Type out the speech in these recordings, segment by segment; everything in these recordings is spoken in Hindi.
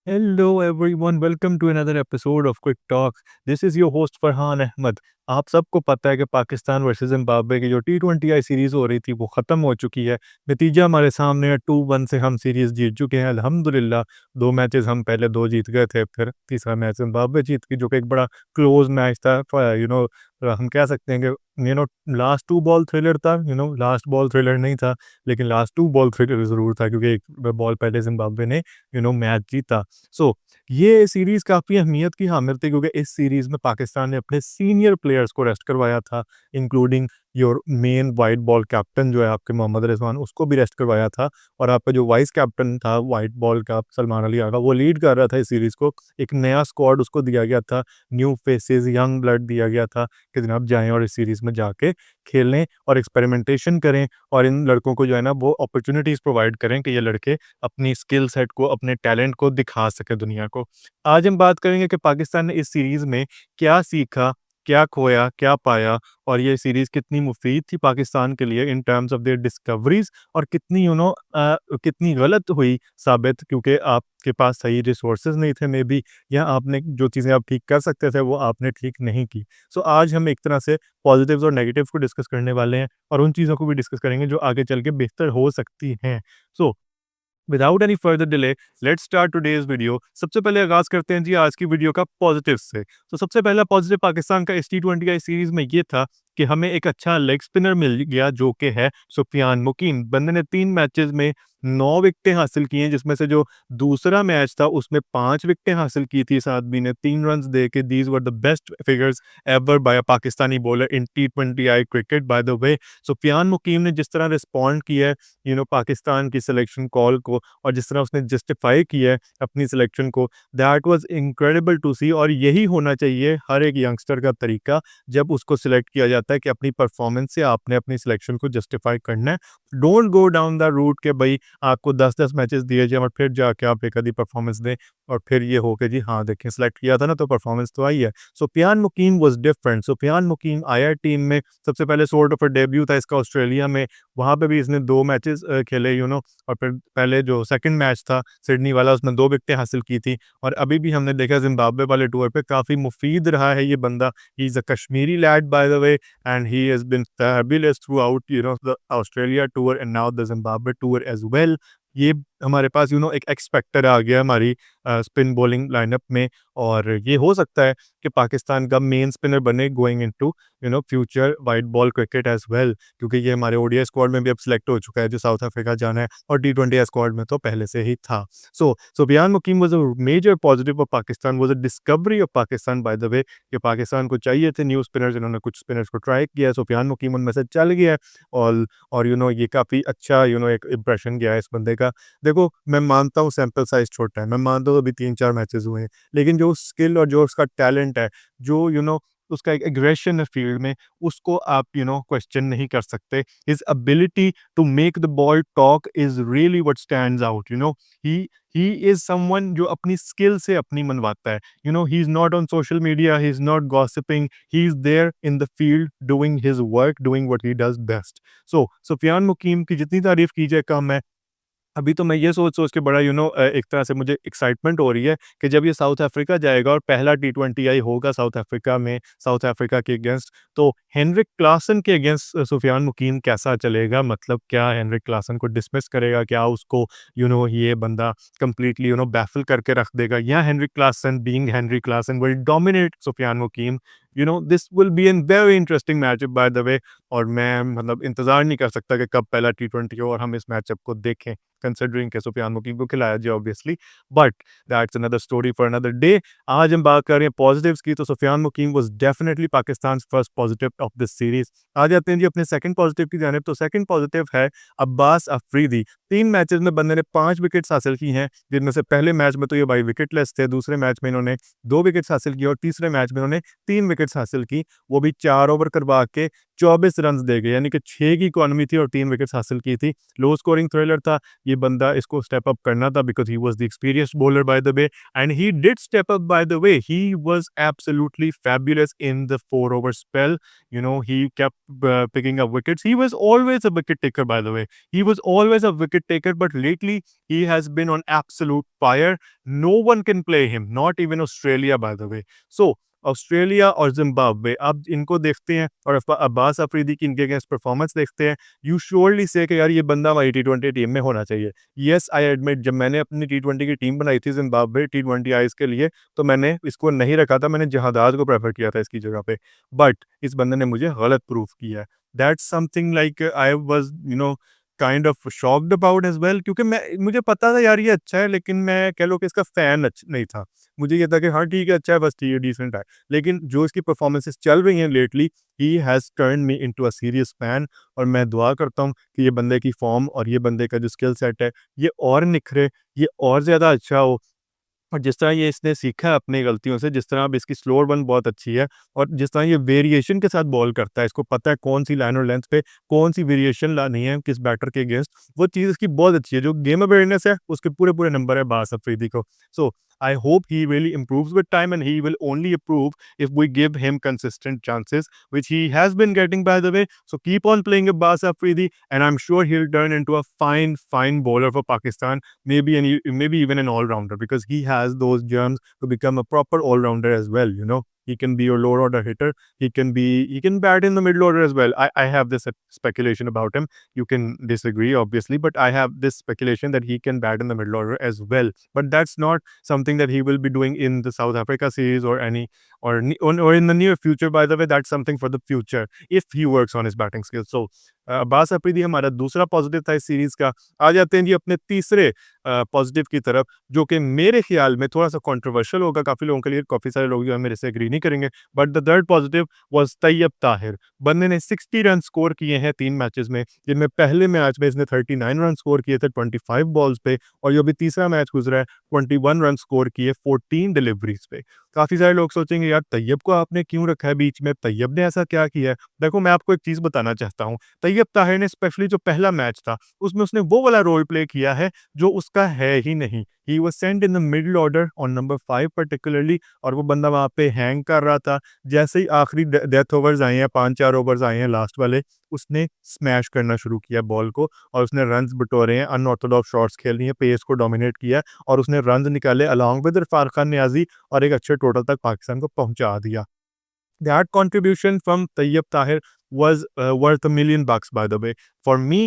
Hello everyone, welcome to another episode of Quick Talk. This is your host Farhan Ahmad. आप सबको पता है कि पाकिस्तान वर्सेस जिम्बाब्वे की जो T20I सीरीज़ हो रही थी वो ख़त्म हो चुकी है। नतीजा हमारे सामने है, 2-1 से हम सीरीज़ जीत चुके हैं अल्हम्दुलिल्लाह। 2 मैचेस हम पहले 2 जीत गए थे, फिर तीसरा मैच जिम्बाब्वे जीत गई जो कि एक बड़ा क्लोज़ मैच था। हम कह सकते हैं कि लास्ट 2 बॉल थ्रिलर था, लास्ट बॉल थ्रिलर नहीं था, लेकिन लास्ट 2 बॉल थ्रिलर ज़रूर था क्योंकि एक बॉल पहले जिम्बाब्वे ने मैच जीता। सो ये सीरीज़ काफ़ी अहमियत की हामिल थी क्योंकि इस सीरीज़ में पाकिस्तान ने अपने सीनियर प्लेयर्स को रेस्ट करवाया था, including your main white ball captain जो है आपके मोहम्मद रिजवान, उसको भी रेस्ट करवाया था। और आपका जो वाइस कैप्टन था वाइट बॉल का सलमान अली आगा, वो लीड कर रहा था इस सीरीज़ को। एक नया स्क्वाड उसको दिया गया था, न्यू फेसेस, यंग ब्लड दिया गया था कि जनाब जाएँ और इस सीरीज़ में जाके खेलें और एक्सपेरिमेंटेशन करें और इन लड़कों को जो है ना वो अपॉर्च्युनिटीज़ प्रोवाइड करें कि ये लड़के अपनी स्किल सेट को, अपने टैलेंट को दिखा सके दुनिया को। आज हम बात करेंगे कि पाकिस्तान ने इस सीरीज़ में क्या सीखा, क्या खोया, क्या पाया और ये सीरीज़ कितनी मुफ़ीद थी पाकिस्तान के लिए in terms of their discoveries और कितनी गलत हुई साबित क्योंकि आपके पास सही रिसोर्सेज़ नहीं थे मे बी, या आपने जो चीज़ें आप ठीक कर सकते थे वो आपने ठीक नहीं की। सो आज हम एक तरह से पॉज़िटिव्स और नेगेटिव्स को डिस्कस करने वाले हैं और उन चीज़ों को भी डिस्कस करेंगे जो आगे चल के बेहतर हो सकती हैं। So without any further delay let's start today's video. सबसे पहले आगाज करते हैं जी आज की वीडियो का पॉजिटिव से। तो सबसे पहला पॉजिटिव पाकिस्तान का इस T20I सीरीज में ये था कि हमें एक अच्छा लेग स्पिनर मिल गया जो कि है सुफियान मुकीम। बंदे ने 3 मैचेस में 9 विकेटें हासिल की हैं, जिसमें से जो दूसरा मैच था उसमें 5 विकेटें हासिल की थी। इस आदमी ने 3 रन दे के, these were the best figures ever by a Pakistani bowler इन T20I cricket by the way. Sufiyan Muqeem ने जिस तरह रिस्पॉन्ड किया है पाकिस्तान की सिलेक्शन कॉल को और जिस तरह उसने जस्टिफाई किया है अपनी सिलेक्शन को, दैट वाज इनक्रेडिबल टू सी। और यही होना चाहिए हर एक यंगस्टर का तरीका जब उसको सिलेक्ट किया जाता है कि अपनी परफॉर्मेंस से आपने अपनी सिलेक्शन को जस्टिफाई करना है। Don't go down the route के भाई आपको 10-10 मैचेस दिए जाए और फिर जाके आप एक आधी परफॉर्मेंस दें और फिर ये हो कि जी हाँ देखें सिलेक्ट किया था ना तो परफॉर्मेंस तो आई है। Sufiyan Muqeem was different. सुफियान मुकीम आया टीम में, सबसे पहले सॉर्ट ऑफ अ डेब्यू था इसका ऑस्ट्रेलिया में। वहाँ पे भी इसने 2 मैचेस खेले और फिर पहले जो सेकंड मैच था सिडनी वाला उसमें 2 विकेटें हासिल की थी। और अभी भी हमने देखा ज़िम्बाब्वे वाले टूर पे काफ़ी मुफीद रहा है ये बंदा। He is a Kashmiri lad by the way and he has been fabulous throughout the Australia tour and now the Zimbabwe tour as well. ये हमारे पास एक एक्स फैक्टर आ गया हमारी स्पिन बॉलिंग लाइनअप में और ये हो सकता है कि पाकिस्तान का मेन स्पिनर बने going into future white ball cricket as well, क्योंकि ये हमारे ओडीआई स्क्वाड में भी अब सिलेक्ट हो चुका है जो साउथ अफ्रीका जाना है और T20I स्क्वाड में तो पहले से ही था। So Sufiyan Muqeem was a major positive of Pakistan, was a discovery of Pakistan by the way कि पाकिस्तान को चाहिए थे न्यू स्पिनर्स, इन्होंने कुछ स्पिनर्स को ट्राई किया है, सुफियान मुकीम उनमें से चल गया है। और ये काफ़ी अच्छा एक इंप्रेशन गया है इस बंदे का। देखो मैं मानता हूँ सैंपल साइज़ छोटा है, मैं मानता हूँ अभी 3-4 मैचेज़ हुए हैं, लेकिन जो स्किल और जो उसका टैलेंट है, जो उसका एक एग्रेशन है फील्ड में, उसको आप क्वेश्चन नहीं कर सकते। His ability to make the ball talk is really what stands out. He he is someone जो अपनी स्किल से अपनी मनवाता है। He is not on social media, he is not gossiping, he is there in the field doing his work, doing what he does best. So Sufiyan Muqeem की जितनी तारीफ की जाए कम है। अभी तो मैं ये सोच-सोच के बड़ा एक तरह से मुझे एक्साइटमेंट हो रही है कि जब ये साउथ अफ्रीका जाएगा और पहला T20I होगा साउथ अफ्रीका में, साउथ अफ्रीका के अगेंस्ट, तो हेनरिक क्लासन के अगेंस्ट सुफियान मुकीम कैसा चलेगा? मतलब क्या हेनरिक क्लासन को डिसमिस करेगा? क्या उसको ये बंदा कंप्लीटली बैफ़ल करके रख देगा? या Heinrich Klaasen being Henry Klaasen will dominate Sufiyan Muqeem? This will be an very interesting matchup by the way. और मैं मतलब इंतज़ार नहीं कर सकता कि कब पहला T20 हो और हम इस मैचअप को देखें। कंसिडरिंग के सुफियान मुकीम को खिलाया जाए obviously, but that's another story for another day. आज हम बात कर रहे हैं पॉजिटिव्स की, तो Sufiyan Muqeem was definitely Pakistan first positive of this series. आ जाते हैं जी अपने सेकंड पॉजिटिव की जानिब। तो सेकंड पॉजिटिव है अब्बास अफरीदी। 3 मैचेस में बंदे ने 5 विकेट्स हासिल की हैं, जिनमें से पहले मैच में तो ये भाई विकेटलेस थे, दूसरे मैच में इन्होंने 2 विकेट्स हासिल की और तीसरे मैच में इन्होंने 3 विकेट्स हासिल की, वो भी 4 ओवर करवा के 24 रन्स दे गए, यानी कि 6 की इकॉनमी थी और 3 विकेट्स हासिल की थी। लो स्कोरिंग थ्रिलर था, ये बंदा इसको स्टेप अप करना था because he was the experienced bowler bye the way and he did step up by the way. He was absolutely fabulous in the 4 over spell. You know, he kept picking up wickets. He was always a wicket taker, by the way. He was always a wicket taker, but lately he has been on absolute fire. No one can play him, not even Australia, by the way. So, Australia और जिम्बाब्वे, अब इनको देखते हैं और अब्बास अफरीदी की इनके अगेंस्ट परफॉर्मेंस देखते हैं, यू श्योरली से कि यार ये बंदा हमारी टी20 टीम में होना चाहिए। येस, आई एडमिट, जब मैंने अपनी टी20 की टीम बनाई थी जिम्बाब्वे टी20 आईज के लिए, तो मैंने इसको नहीं रखा था, मैंने जहादाज को प्रेफर किया था इसकी जगह पे, बट इस बंदे ने मुझे गलत प्रूफ किया है। That's something like I was kind of shocked about as well, क्योंकि मुझे पता था यार ये अच्छा है, लेकिन मैं कह लो कि इसका फैन नहीं था। मुझे ये था कि हाँ ठीक है, अच्छा है, बस ठीक है, डिसेंट है। लेकिन जो इसकी परफॉर्मेंसेस चल रही हैं lately, he has turned me into a serious fan, और मैं दुआ करता हूँ कि ये बंदे की फॉर्म और ये बंदे का जो स्किल सेट है, ये और निखरे, ये और ज़्यादा अच्छा हो। और जिस तरह ये इसने सीखा है अपनी गलतियों से, जिस तरह अब इसकी स्लोअर वन बहुत अच्छी है, और जिस तरह ये वेरिएशन के साथ बॉल करता है, इसको पता है कौन सी लाइन और लेंथ पे कौन सी वेरिएशन लानी है किस बैटर के अगेंस्ट, वो चीज़ इसकी बहुत अच्छी है। जो गेम अवेयरनेस है, उसके पूरे-पूरे नंबर है बास अफरीदी को। सो I hope he really improves with time, and he will only improve if we give him consistent chances, which he has been getting, by the way. So keep on playing Abbas Afridi, and I'm sure he'll turn into a fine bowler for Pakistan, maybe even an all-rounder, because he has those germs to become a proper all-rounder as well. You know, he can be your lower order hitter. He can bat in the middle order as well. I have this speculation about him. You can disagree, obviously, but I have this speculation that he can bat in the middle order as well. But that's not something that he will be doing in the South Africa series or in the near future. By the way, that's something for the future if he works on his batting skills. So Abbas Afridi हमारा दूसरा पॉजिटिव था इस सीरीज का। आ जाते हैं जी अपने तीसरे पॉजिटिव की तरफ, जो कि मेरे ख्याल में थोड़ा सा कंट्रोवर्शियल होगा काफ़ी लोगों के लिए, काफ़ी सारे लोग जो है मेरे से एग्री नहीं करेंगे, but the third positive was Tayyab Tahir. बंदे ने 60 रन स्कोर किए हैं 3 मैचेस में, जिनमें पहले मैच में इसने 39 रन स्कोर किए थे 25 बॉल्स पे, और जो भी तीसरा मैच गुजरा है 21 रन स्कोर किए 14 डिलीवरीज पे। काफ़ी सारे लोग सोचेंगे यार तैयब को आपने क्यों रखा है बीच में, तैयब ने ऐसा क्या किया है? देखो, मैं आपको एक चीज़ बताना चाहता हूँ। तैयब ताहिर ने स्पेशली जो पहला मैच था, उसमें उसने वो वाला रोल प्ले किया है जो उसका है ही नहीं। He was sent in the middle order on number 5 particularly, और वो बंदा वहाँ पे हैंग कर रहा था। जैसे ही आखिरी डेथ ओवर्स आए हैं, 5-4 ओवर्स आए हैं लास्ट वाले, उसने स्मैश करना शुरू किया बॉल को, और उसने रन्स बटोरे हैं, अनऑर्थोडॉक्स शॉट्स खेली हैं, पेस को डोमिनेट किया, और उसने रन्स निकाले अलॉन्ग विद इरफान खान नियाज़ी, और एक अच्छे टोटल तक पाकिस्तान को पहुँचा दिया। That contribution from Tayyab Tahir was worth $1 million, by the way. For me,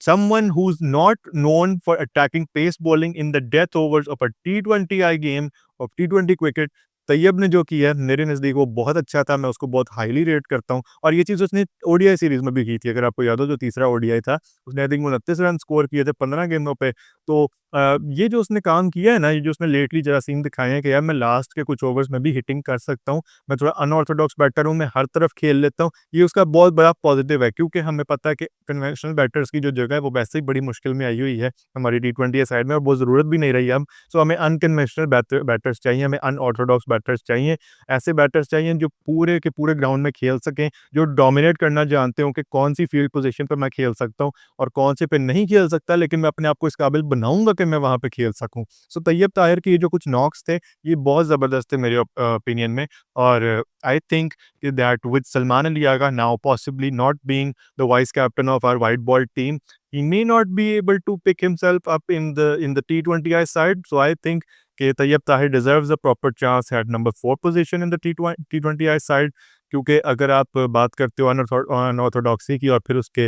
someone who's not known for attacking pace bowling in the death overs of a T20I game of T20 cricket, Tayyab ने जो किया मेरे नज़दीक वो बहुत अच्छा था, मैं उसको बहुत हाईली रेट करता हूँ, और ये चीज़ उसने ओडीआई सीरीज़ में भी की थी। अगर आपको याद हो, जो तीसरा ओडीआई था, उसने आई थिंक 29 रन स्कोर किए थे 15 गेंदों पे। तो ये जो उसने काम किया है ना, ये जो उसने लेटली जरासीम दिखाए हैं कि यार मैं लास्ट के कुछ ओवर्स में भी हिटिंग कर सकता हूँ, मैं थोड़ा अनऑर्थोडॉक्स बैटर हूँ, मैं हर तरफ खेल लेता हूँ, ये उसका बहुत बड़ा पॉजिटिव है, क्योंकि हमें पता है कि कन्वेंशनल बैटर्स की जो जगह है वो वैसे ही बड़ी मुश्किल में आई हुई है हमारी टी20 साइड में, और वो ज़रूरत भी नहीं रही अब। सो हमें अनकन्वेंशनल बैटर्स चाहिए, हमें अनऑर्थोडॉक्स बैटर्स चाहिए, ऐसे बैटर्स चाहिए जो पूरे के पूरे ग्राउंड में खेल सकें, जो डोमिनेट करना जानते हो कि कौन सी फील्ड पोजीशन पर मैं खेल सकता हूँ और कौन से पे नहीं खेल सकता, लेकिन मैं अपने आप को इस काबिल बनाऊंगा कि मैं वहाँ पे खेल सकूँ। सो तैयब ताहिर के ये जो कुछ नॉक्स थे, ये बहुत ज़बरदस्त थे मेरे ओपिनियन में, और I think that with Salman Ali Agha now possibly not being the vice captain of our white ball team, he may not be able to pick himself up in the T20I side. So I think कि Tayyab Tahir deserves a proper chance at number 4 position in the T20I side, क्योंकि अगर आप बात करते हो अनऑर्थोडॉक्सी की और फिर उसके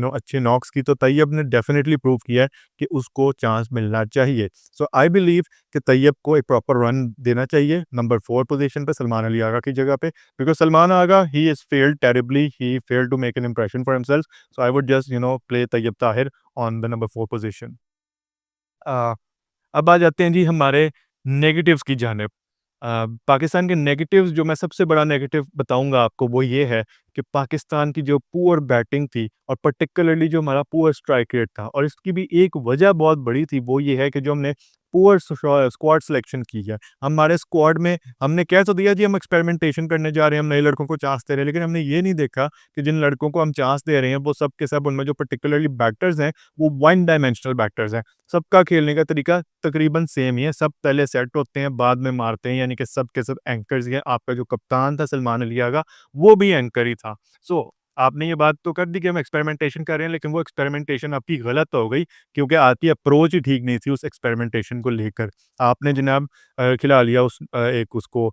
अच्छे नॉक्स की, तो तैयब ने डेफिनेटली प्रूव किया है कि उसको चांस मिलना चाहिए। सो आई बिलीव कि तैयब को एक प्रॉपर रन देना चाहिए नंबर 4 पोजीशन पे सलमान अली आगा की जगह पे, because Salman Agha he is failed terribly, he failed to make an impression for himself. So I would just play Tayyab Tahir on the number 4 position. अब आ जाते हैं जी हमारे नेगेटिव्स की जानिब। पाकिस्तान के नेगेटिव्स, जो मैं सबसे बड़ा नेगेटिव बताऊंगा आपको, वो ये है कि पाकिस्तान की जो पुअर बैटिंग थी, और पर्टिकुलरली जो हमारा पुअर स्ट्राइक रेट था, और इसकी भी एक वजह बहुत बड़ी थी, वो ये है कि जो हमने पुअर स्क्वाड सिलेक्शन की है। हमारे स्क्वाड में हमने कह तो दिया जी हम एक्सपेरिमेंटेशन करने जा रहे हैं, हम नए लड़कों को चांस दे रहे हैं, लेकिन हमने ये नहीं देखा कि जिन लड़कों को हम चांस दे रहे हैं वो सब के सब उनमें जो पर्टिकुलरली बैटर्स हैं वो वन डायमेंशनल बैटर्स हैं। सबका खेलने का तरीका तकरीबन सेम ही है, सब पहले सेट होते हैं बाद में मारते हैं, यानी कि सब के सब एंकर्स ही हैं। आपका जो कप्तान था सलमान अली आगा वो भी एंकर ही था। सो आपने ये बात तो कर दी कि हम एक्सपेरिमेंटेशन कर रहे हैं, लेकिन वो एक्सपेरिमेंटेशन आपकी गलत हो गई क्योंकि आपकी अप्रोच ही ठीक नहीं थी उस एक्सपेरिमेंटेशन को लेकर। आपने जनाब खिला लिया एक उसको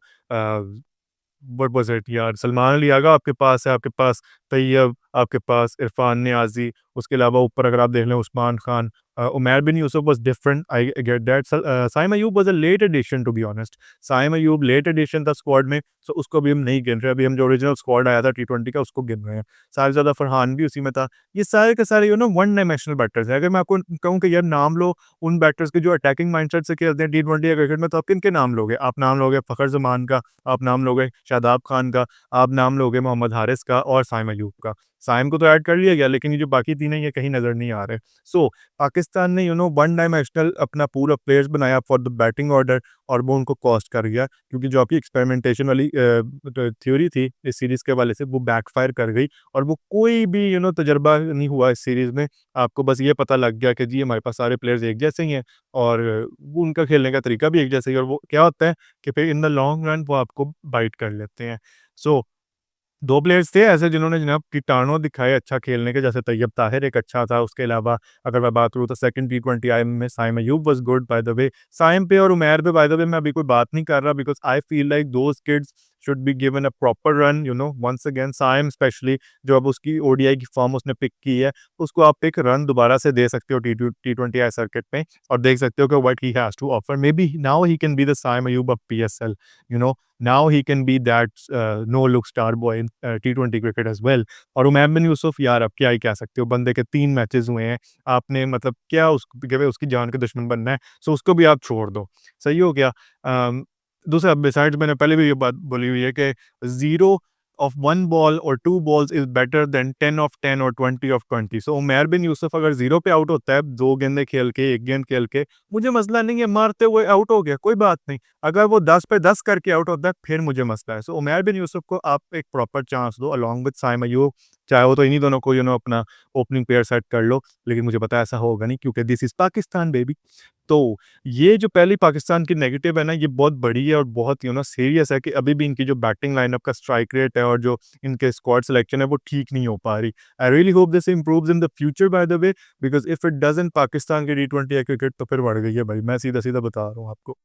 व्हाट वाज़ इट यार, सलमान अली आगा आपके पास है, आपके पास तैयब, आपके पास इरफान नियाज़ी, उसके अलावा ऊपर अगर आप देख लें Usman Khan, Umair bin Yousuf was different, I get that. Saim Ayub was a late addition to be honest. Saim Ayub late addition था स्क्वाड में, सो उसको अभी हम नहीं गिन रहे, अभी हम जो ओरिजिनल स्क्वाड आया था टी20 का उसको गिन रहे हैं। साहिबजादा फरहान भी उसी में था। ये सारे के सारे वन डायमेंशनल बैटर्स हैं। अगर मैं आपको कहूँ कि यार नाम लो उन बैटर्स के जो अटैकिंग माइंडसेट से खेलते हैं टी20 या क्रिकेट में, तो आप किनके नाम लोगे? आप नाम लोगे फ़खर ज़मान का, आप नाम लोगे शादाब खान का, आप नाम लोगे मोहम्मद हारिस का और साइम अय्यूब का। साइम को तो ऐड कर लिया गया, लेकिन ये जो बाकी तीन हैं ये कहीं नज़र नहीं आ रहे। सो पाकिस्तान ने वन डायमेंशनल अपना पूरा प्लेयर्स बनाया फॉर द बैटिंग ऑर्डर और वो उनको कॉस्ट कर गया, क्योंकि जो आपकी एक्सपेरिमेंटेशन वाली थ्योरी थी इस सीरीज़ के हवाले से वो बैकफायर कर गई और वो कोई भी तजुर्बा नहीं हुआ इस सीरीज़ में। आपको बस ये पता लग गया कि जी हमारे पास सारे प्लेयर्स एक जैसे ही हैं और वो उनका खेलने का तरीका भी एक जैसा ही है, और वो क्या होता है कि फिर इन द लॉन्ग रन वो आपको बाइट कर लेते हैं। सो 2 प्लेयर्स थे ऐसे जिन्होंने जनाब कीटाणु दिखाए अच्छा खेलने के, जैसे तैयब ताहिर एक अच्छा था। उसके अलावा अगर मैं बात करूँ तो सेकंड टी20 आई में Saim Ayub was good by the way. Saim पे और उमैर पे बाय द वे मैं अभी कोई बात नहीं कर रहा, because I feel like those kids should be given a proper run, once again Saim specially जो अब उसकी ओडीआई की फॉर्म उसने पिक की है, उसको आप एक रन दोबारा से दे सकते हो टी20 आई सर्किट में और देख सकते हो कि what he has to offer. Maybe now he can be the Saim Ayub of PSL, you know now he can be that no look star boy in टी20 क्रिकेट एज़ वेल। और उमैर बिन यूसुफ यार आप क्या ही कह सकते हो, बंदे के 3 मैचेज़ हुए हैं, आपने मतलब क्या उसकी जान के दुश्मन बनना है, सो उसको भी आप छोड़ दो, सही हो गया। दूसरा बिसाइड्स मैंने पहले भी ये बात बोली हुई है कि 0 ऑफ 1 बॉल और 2 balls is better than 10 of 10 और 20 ऑफ 20। सो उमैर बिन यूसुफ अगर 0 पे आउट होता है, 2 गेंदें खेल के, 1 गेंद खेल के, मुझे मसला नहीं है, मारते हुए आउट हो गया, कोई बात नहीं। अगर वो 10 पे 10 करके आउट होता है, फिर मुझे मसला है। सो उमैर बिन यूसुफ को आप एक प्रॉपर चांस दो अलोंग विद साइम अय्यूब, चाहे वो तो इन्हीं दोनों को अपना ओपनिंग पेयर सेट कर लो, लेकिन मुझे पता है ऐसा होगा नहीं क्योंकि दिस इज़ पाकिस्तान बेबी। तो ये जो पहली पाकिस्तान की नेगेटिव है ना, ये बहुत बड़ी है और बहुत सीरियस है कि अभी भी इनकी जो बैटिंग लाइनअप का स्ट्राइक रेट है और जो इनके स्क्वाड सिलेक्शन है वो ठीक नहीं हो पा रही। I really hope this improves in the future bye the way, because if it doesn't Pakistan की टी20 या क्रिकेट तो फिर बढ़ गई है भाई, मैं सीधा-सीधा बता रहा हूँ आपको।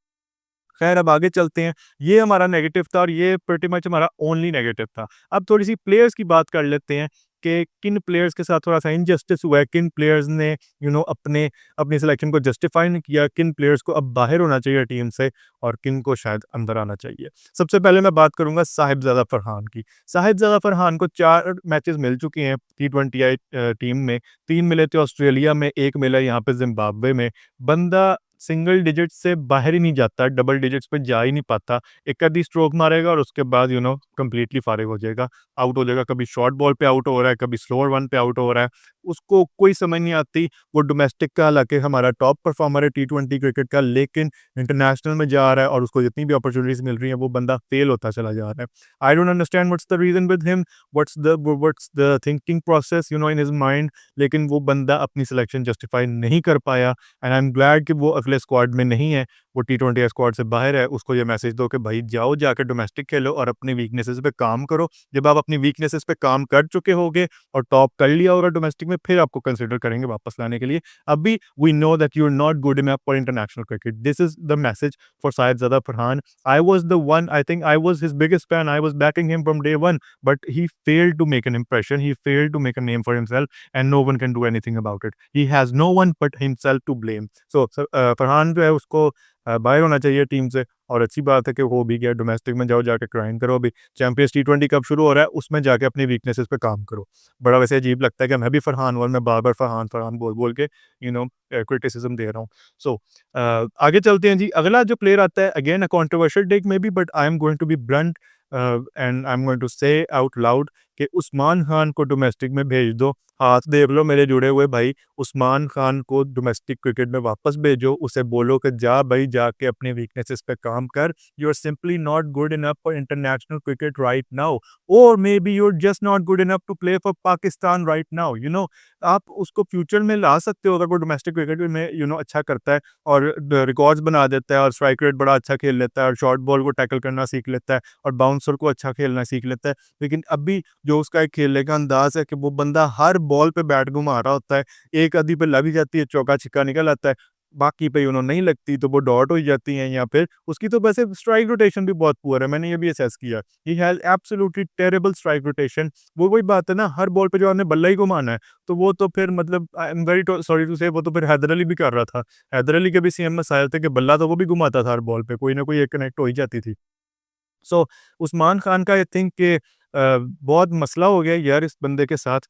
खैर अब आगे चलते हैं। ये हमारा नेगेटिव था और ये प्रीटी मच हमारा ओनली नेगेटिव था। अब थोड़ी-सी प्लेयर्स की बात कर लेते हैं कि किन प्लेयर्स के साथ थोड़ा-सा इनजस्टिस हुआ है, किन प्लेयर्स ने अपने अपनी सिलेक्शन को जस्टिफाई नहीं किया, किन प्लेयर्स को अब बाहर होना चाहिए टीम से और किन को शायद अंदर आना चाहिए। सबसे पहले मैं बात करूँगा साहिबजादा फरहान की। साहिबजादा फरहान को 4 मैचेस मिल चुके हैं टी20 टीम में। 3 मिले थे ऑस्ट्रेलिया में, 1 मिला यहाँ पे ज़िम्बाब्वे में। बंदा सिंगल डिजिट्स से बाहर ही नहीं जाता, डबल डिजिट्स पे जा ही नहीं पाता। एक आधी स्ट्रोक मारेगा और उसके बाद कंप्लीटली फारिग हो जाएगा, आउट हो जाएगा। कभी शॉर्ट बॉल पे आउट हो रहा है, कभी स्लोअर वन पे आउट हो रहा है। उसको कोई समझ नहीं आती। वो डोमेस्टिक का हालाँकि हमारा टॉप परफॉर्मर है टी20 क्रिकेट का, लेकिन इंटरनेशनल में जा रहा है और उसको जितनी भी अपॉर्च्युनिटीज़ मिल रही हैं, वो बंदा फेल होता चला जा रहा है। आई don't understand what's the reason with him, what's the thinking process in his mind, लेकिन वो बंदा अपनी सिलेक्शन जस्टिफाई नहीं कर पाया एंड आई एम ग्लैड कि वो अगले स्क्वाड में नहीं है, वो टी20 स्क्वाड से बाहर है। उसको ये मैसेज दो कि भाई जाओ जाके डोमेस्टिक खेलो और अपनी वीकनेसेस पे काम करो। जब आप अपनी वीकनेसेस पे काम कर चुके होगे और टॉप कर लिया होगा डोमेस्टिक में, फिर आपको कंसिडर करेंगे वापस लाने के लिए। अभी we know that you are not good enough for international cricket. This is the message for Sahibzada Farhan. I was the one, I think I was his biggest fan, I was backing him from day one, but he failed to make an impression, he failed to make a name for himself, and no one can do anything about it. He has no one but himself to blame. So Farhan जो है उसको बाहर होना चाहिए टीम से और अच्छी बात है कि हो भी गया। डोमेस्टिक में जाओ, जाके ग्राइंड करो। अभी चैंपियंस टी20 कब शुरू हो रहा है, उसमें जाके अपनी वीकनेसेस पे काम करो। बड़ा वैसे अजीब लगता है कि मैं भी फरहान और मैं बार-बार फरहान, फरहान बोल-बोल के क्रिटिसिज़्म दे रहा हूँ। सो आगे चलते हैं जी। अगला जो प्लेयर आता है, again a controversial take maybe, but I am going to be blunt and I am going to say out loud कि उस्मान खान को डोमेस्टिक में भेज दो। हाथ देख लो मेरे जुड़े हुए भाई, उस्मान खान को डोमेस्टिक क्रिकेट में वापस भेजो। उसे बोलो कि जा भाई, जाके अपने वीकनेसेस पे काम कर। You are simply not good enough for international cricket right now, और maybe you are just not good enough to play for Pakistan right now. आप उसको फ्यूचर में ला सकते हो अगर वो डोमेस्टिक क्रिकेट में अच्छा करता है और रिकॉर्ड्स बना देता है और स्ट्राइक रेट बड़ा अच्छा खेल लेता है और शॉर्ट बॉल को टैकल करना सीख लेता है और बाउंसर को अच्छा खेलना सीख लेता है। लेकिन अभी जो उसका एक खेलने का अंदाज है कि वो बंदा हर बॉल पे बैट घुमा रहा होता है, एक आधी पे लग जाती है, चौका छिक्का निकल आता है, बाकी पे नहीं लगती तो वो डॉट हो जाती हैं, या फिर उसकी तो वैसे स्ट्राइक रोटेशन भी बहुत पुअर है, मैंने ये भी असेस किया। He has absolutely terrible strike rotation. वो वही बात है ना, हर बॉल पे जो आपने बल्ला ही घुमाना है, तो वो तो फिर मतलब I am very sorry to say, वो तो फिर हैदर अली भी कर रहा था। हैदर अली के भी सेम मसाइल थे कि बल्ला तो वो भी घुमाता था हर बॉल पे, कोई ना कोई एक कनेक्ट हो ही जाती थी। सो उस्मान खान का आई थिंक कि बहुत मसला हो गया यार इस बंदे के साथ,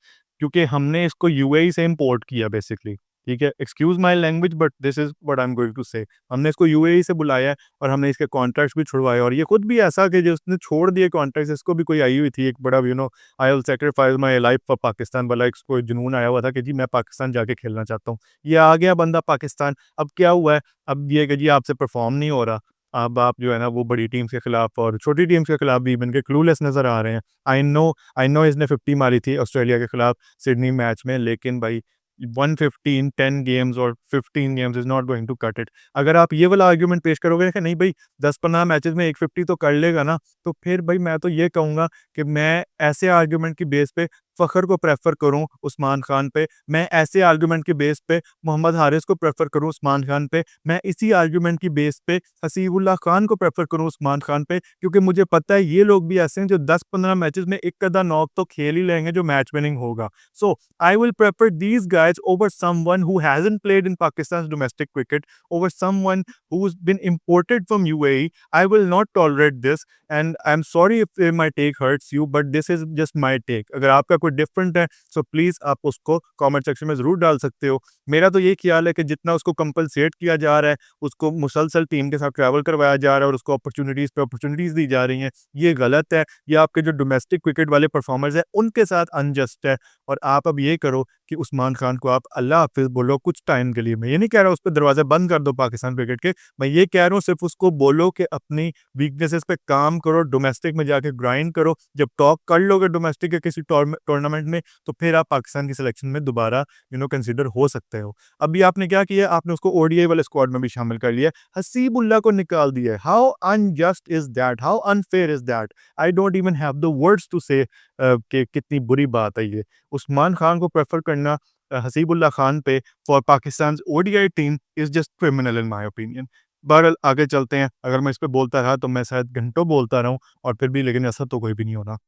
क्योंकि हमने इसको यूएई से इंपोर्ट किया बेसिकली। ठीक है, excuse my language but this is what I am going to say. हमने इसको यूएई से बुलाया है और हमने इसके कॉन्ट्रैक्ट्स भी छुड़वाए, और ये खुद भी ऐसा कि जो उसने छोड़ दिए कॉन्ट्रैक्ट्स, इसको भी कोई आई हुई थी एक बड़ा I will sacrifice my life for Pakistan वाला, इसको जुनून आया हुआ था कि जी मैं पाकिस्तान जाके खेलना चाहता हूँ। ये आ गया बंदा पाकिस्तान। अब क्या हुआ है, अब ये कि जी आपसे परफॉर्म नहीं हो रहा। अब आप जो है ना वो बड़ी टीम्स के खिलाफ और छोटी टीम्स के खिलाफ भी इवन के क्लूलेस नज़र आ रहे हैं। आई नो इसने 50 मारी थी ऑस्ट्रेलिया के खिलाफ सिडनी मैच में, लेकिन भाई 150 इन 10 गेम्स और 15 games is not going to cut it. अगर आप ये वाला आर्गुमेंट पेश करोगे कि नहीं भाई 10-15 मैचेस में 150 तो कर लेगा ना, तो फिर भाई मैं तो ये कहूँगा कि मैं ऐसे आर्गुमेंट की बेस पे फ़खर को प्रेफ़र करूँ उस्मान खान पे, मैं ऐसे आर्गुमेंट के बेस पे मोहम्मद हारिस को प्रेफ़र करूँ उस्मान खान पे, मैं इसी आर्गुमेंट की बेस पे हसीबुल्लाह खान को प्रेफ़र करूँ उस्मान खान पे, क्योंकि मुझे पता है ये लोग भी ऐसे हैं जो 10-15 मैचेस में एक आधा नॉक तो खेल ही लेंगे जो मैच विनिंग होगा। सो I will prefer these guys over someone who hasn't played in Pakistan's domestic cricket, over someone who's been imported from UAE. I will not tolerate this, and I'm sorry if my take hurts you, but this is just my take. अगर आपका कोई डिफरेंट है, so प्लीज़ आप उसको कमेंट सेक्शन में ज़रूर डाल सकते हो। मेरा तो ये ख्याल है कि जितना उसको कंपनसेट किया जा रहा है, उसको मुसलसल टीम के साथ ट्रैवल करवाया जा रहा है और उसको अपॉर्चुनिटीज़ पे अपॉर्चुनिटीज़ दी जा रही हैं, ये गलत है। ये आपके जो डोमेस्टिक क्रिकेट वाले परफॉर्मर्स हैं, उनके साथ अनजस्ट है। और आप अब ये करो कि उस्मान खान को आप अल्लाह हाफ़िज़ बोलो कुछ टाइम के लिए। मैं ये नहीं कह रहा उस पे दरवाज़े बंद कर दो पाकिस्तान क्रिकेट के। मैं ये कह रहा हूँ सिर्फ़ उसको बोलो कि अपनी वीकनेसेस पे काम करो, डोमेस्टिक में जाके ग्राइंड करो। जब टॉप कर लोगे डोमेस्टिक के किसी टूर्नामेंट में, तो फिर आप पाकिस्तान की सिलेक्शन में दोबारा कंसिडर हो सकते हो। अभी आपने क्या किया, आपने उसको ओडीआई वाले स्क्वाड में भी शामिल कर लिया। हसीबुल्लाह को निकाल दिया है। How unjust is that? How unfair is that? I don't even have the words to say कि कितनी बुरी बात है ये। उस्मान खान को प्रेफ़र करना हसीबुल्लाह खान पे for Pakistan ODI team is just criminal in my opinion. बहरहाल आगे चलते हैं। अगर मैं इस पे बोलता रहा तो मैं शायद घंटों बोलता रहूँ, और फिर भी लेकिन ऐसा तो कोई भी नहीं होना।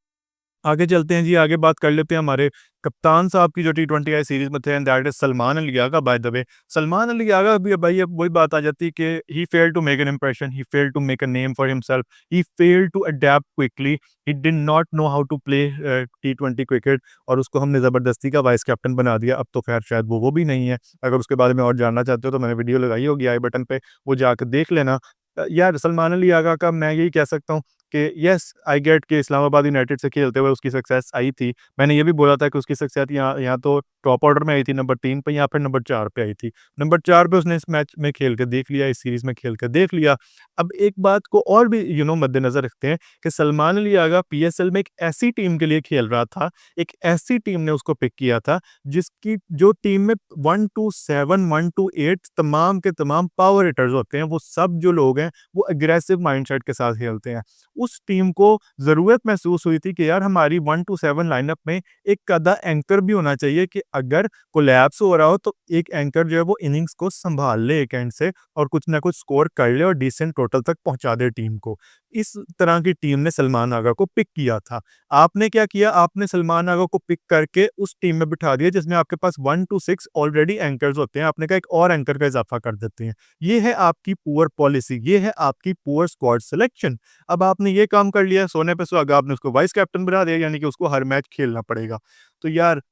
आगे चलते हैं जी, आगे बात कर लेते हैं हमारे कप्तान साहब की जो टी20 आई सीरीज़ में थे, and that is Salman Ali Agha by the way. Salman Ali Agha भी भाई अब वही बात आ जाती है कि he failed to make an impression, he failed to make a name for himself, he failed to adapt quickly, he did not know how to play टी20 क्रिकेट, और उसको हमने ज़बरदस्ती का वाइस कैप्टन बना दिया। अब तो खैर शायद वो भी नहीं है। अगर उसके बारे में और जानना चाहते हो तो मैंने वीडियो लगाई होगी आई बटन पे, वो जाकर देख लेना। यार सलमान अली यागा का मैं यही कह सकता हूँ कि येस आई गेट कि इस्लामाबाद यूनाइटेड से खेलते हुए उसकी सक्सेस आई थी। मैंने ये भी बोला था कि उसकी सक्सेस यहाँ यहाँ तो टॉप ऑर्डर में आई थी नंबर 3 पे, या फिर नंबर 4 पे आई थी। नंबर 4 पे उसने इस मैच में खेल के देख लिया, इस सीरीज़ में खेल के देख लिया। अब एक बात को और भी मद्देनज़र रखते हैं कि सलमान अली यागा पीएसएल में एक ऐसी टीम के लिए खेल रहा था, एक ऐसी टीम ने उसको पिक किया था जिसकी जो टीम में 1 टू 7, 1 टू 8 तमाम के तमाम पावर हिटर्स होते हैं। वो सब जो लोग हैं वो अग्रेसिव माइंडसेट के साथ खेलते हैं। उस टीम को ज़रूरत महसूस हुई थी कि यार हमारी 1 टू 7 लाइनअप में एक आधा एंकर भी होना चाहिए कि अगर कोलैप्स हो रहा हो तो एक एंकर जो है वो इनिंग्स को सँभाल ले एक एंड से और कुछ ना कुछ स्कोर कर ले और डिसेंट टोटल तक पहुँचा दे टीम को। इस तरह की टीम ने सलमान आगा को पिक किया था। आपने क्या किया? आपने सलमान आगा को पिक करके उस टीम में बिठा दिया जिसमें आपके पास 1 टू 6 ऑलरेडी एंकर्स होते हैं। आपने कहा एक और एंकर का इज़ाफ़ा कर देते हैं। ये है आपकी पुअर पॉलिसी, ये है आपकी पुअर स्क्वाड सिलेक्शन। अब आपने ये काम कर लिया, सोने पे सुहागा, आपने उसको वाइस कैप्टन बना दिया, यानी कि उसको हर मैच खेलना पड़ेगा। तो यार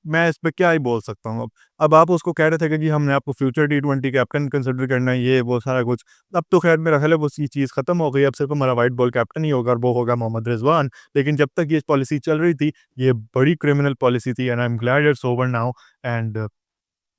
मैं इस पे क्या ही बोल सकता हूँ अब। अब आप उसको कह रहे थे कि जी हमने आपको फ्यूचर टी20 कैप्टन कंसिडर करना है, ये वो सारा कुछ। अब तो खैर मेरा ख़्याल है वो सी चीज़ ख़त्म हो गई, अब सिर्फ़ हमारा व्हाइट बॉल कैप्टन ही होगा और वो होगा मोहम्मद रिज़वान। लेकिन जब तक ये पॉलिसी चल रही थी, ये बड़ी क्रिमिनल पॉलिसी थी and I am glad it's over now and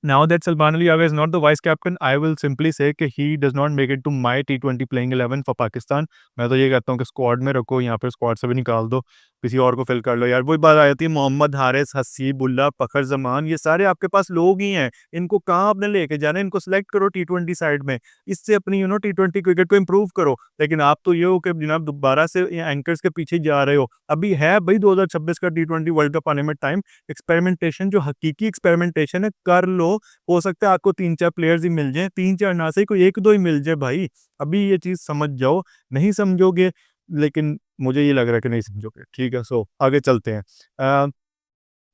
now that Salman Ali Aga is not the vice captain, I will simply say कि he does not make it to my T20 playing 11 for Pakistan। मैं तो ये कहता हूँ कि स्क्वाड में रखो, यहाँ पे स्क्वाड से भी निकाल दो, किसी और को फिल कर लो यार। वही बात आ जाती है, मोहम्मद हारिस, हसीबुल्ला, फ़खर ज़मान, ये सारे आपके पास लोग ही हैं। इनको कहाँ आपने लेके जाना है? इनको सेलेक्ट करो T20 साइड में। इससे अपनी T20 क्रिकेट को इम्प्रूव करो। लेकिन आप तो ये हो कि जनाब दोबारा से एंकर्स के पीछे जा रहे हो। अभी है भाई 2026 का T20 वर्ल्ड कप आने में टाइम। एक्सपेरिमेंटेशन जो हकीकी एक्सपेरिमेंटेशन है, कर लो। हो सकता है आपको 3-4 प्लेयर्स ही मिल जाएँ, 3-4 ना सही कोई 1-2 ही मिल जाए भाई। अभी ये चीज़ समझ जाओ, नहीं समझोगे लेकिन मुझे ये लग रहा है कि नहीं समझोगे। ठीक है, सो आगे चलते हैं। अ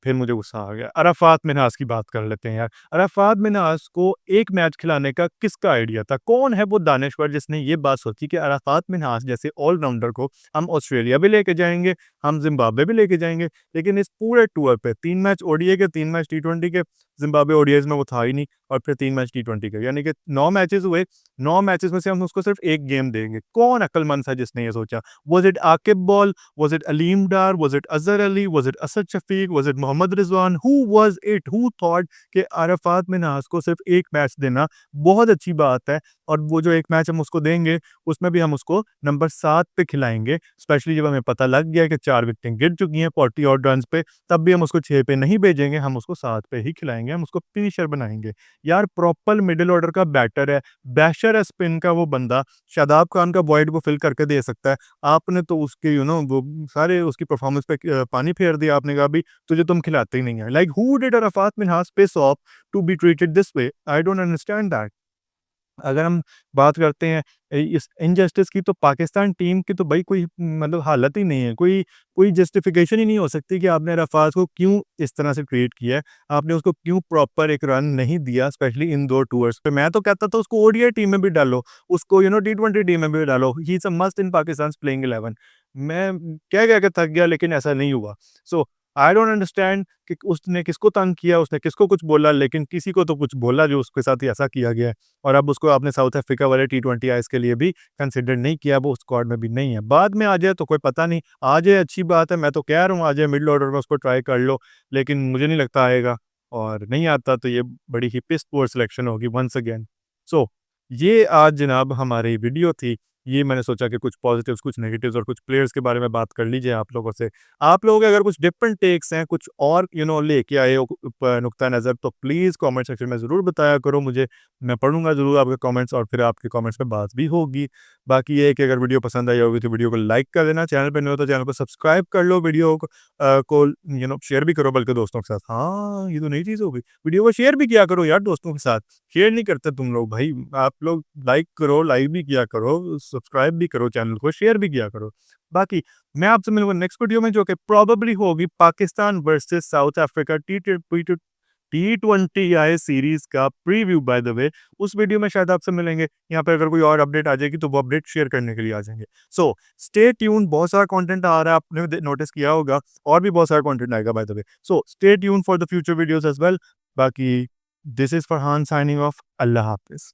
फिर मुझे गुस्सा आ गया। अराफ़ात मिन्हाज की बात कर लेते हैं यार। अराफ़ात मिन्हाज को एक मैच खिलाने का किसका आइडिया था? कौन है वो दानिश्वर जिसने ये बात सोची कि अराफ़ात मिन्हाज जैसे ऑल-राउंडर को हम ऑस्ट्रेलिया भी लेके जाएँगे, हम ज़िम्बाब्वे भी लेके जाएँगे। लेकिन इस पूरे टूर पे 3 मैच ओडीआई के, 3 मैच टी20 के, ज़िम्बाब्वे ओडीआईज़ में वो था ही नहीं और फिर 3 मैच टी20 के। यानी कि 9 मैचेज़ हुए, 9 मैचेज़ में से हम उसको सिर्फ़ 1 गेम देंगे। कौन अक्लमंद था जिसने ये सोचा? Was it Aqib ball? Was it Aleem Dar? Was it Azhar Ali? Was it Asad Shafiq? Was it Mohammad Rizwan? Who was it? Who thought कि अराफ़ात मिन्हाज को सिर्फ एक मैच देना बहुत अच्छी बात है और वो जो एक मैच हम उसको देंगे उसमें भी हम उसको नंबर 7 पे खिलाएँगे। स्पेशली जब हमें पता लग गया कि 4 विकेटें गिर चुकी हैं 40 ऑड रन्स पे, तब भी हम उसको 6 पे नहीं भेजेंगे, हम उसको 7 पे ही खिलाएँगे, हम उसको फिनिशर बनाएँगे। यार प्रॉपर मिडल ऑर्डर का बैटर है, बैशर है स्पिन का वो बंदा, शादाब खान का वॉइड वो फिल करके दे सकता है। आपने तो उसके वो सारे उसकी परफॉर्मेंस पे पानी फेर दिया। आपने कहा अभी तुझे तुम खिलाते ही नहीं है। Like who did Arafat Minhaj piss off to be treated this way? I don't understand that. अगर हम बात करते हैं इस इनजस्टिस की, तो पाकिस्तान टीम की तो भाई कोई मतलब हालत ही नहीं है। कोई कोई जस्टिफिकेशन ही नहीं हो सकती कि आपने अराफात को क्यों इस तरह से ट्रीट किया है। आपने उसको क्यों प्रॉपर एक रन नहीं दिया, स्पेशली इन 2 टूर्स पे। मैं तो कहता था उसको ओडीआई टीम में भी डालो, उसको टी20 टीम में भी डालो। ही is a must in Pakistan's playing 11। मैं कह के थक गया लेकिन ऐसा नहीं हुआ। सो आई डोंट अंडरस्टैंड कि उसने किसको तंग किया, उसने किसको कुछ बोला, लेकिन किसी को तो कुछ बोला जो उसके साथ ही ऐसा किया गया है। और अब उसको आपने साउथ अफ्रीका वाले टी20 आईस के लिए भी कंसिडर नहीं किया, वो स्क्वाड में भी नहीं है। बाद में आ जाए तो कोई पता नहीं, आ जाए अच्छी बात है, मैं तो कह रहा हूँ आ जाए मिडल ऑर्डर में उसको ट्राई कर लो, लेकिन मुझे नहीं लगता आएगा और नहीं आता तो ये बड़ी ही पिस पुअर सिलेक्शन होगी वंस अगेन। सो ये आज जनाब हमारी वीडियो थी। ये मैंने सोचा कि कुछ पॉजिटिव्स, कुछ नेगेटिव्स और कुछ प्लेयर्स के बारे में बात कर लीजिए आप लोगों से। आप लोगों के अगर कुछ डिफरेंट टेक्स हैं, कुछ और लेके आए हो नुक्ता नज़र, तो प्लीज़ कमेंट सेक्शन में ज़रूर बताया करो मुझे। मैं पढ़ूँगा ज़रूर आपके कमेंट्स और फिर आपके कमेंट्स पे बात भी होगी। बाकी ये है कि अगर वीडियो पसंद आई होगी तो वीडियो को लाइक कर देना, चैनल पे नए हो तो चैनल को सब्सक्राइब कर लो, वीडियो को शेयर भी करो बल्कि दोस्तों के साथ। हाँ, ये तो नई चीज़ हो गई। वीडियो को शेयर भी किया करो यार दोस्तों के साथ। शेयर नहीं करते तुम लोग भाई। आप लोग लाइक करो, लाइक भी किया करो, सब्सक्राइब भी करो चैनल को, शेयर भी किया करो। बाकी मैं आपसे मिलूँगा नेक्स्ट वीडियो में जो कि प्रोबेबली होगी पाकिस्तान वर्सेस साउथ अफ्रीका टी20 आई सीरीज़ का प्रीव्यू बाय द वे। उस वीडियो में शायद आपसे मिलेंगे। यहाँ पे अगर कोई और अपडेट आ जाएगी तो वो अपडेट शेयर करने के लिए आ जाएँगे। सो स्टे ट्यून्ड, बहुत सारा कंटेंट आ रहा है, आपने नोटिस किया होगा और भी बहुत सारा कंटेंट आएगा by the way. So stay tuned for the future videos as well. बाकी this is Farhan signing off. अल्लाह हाफ़िज़।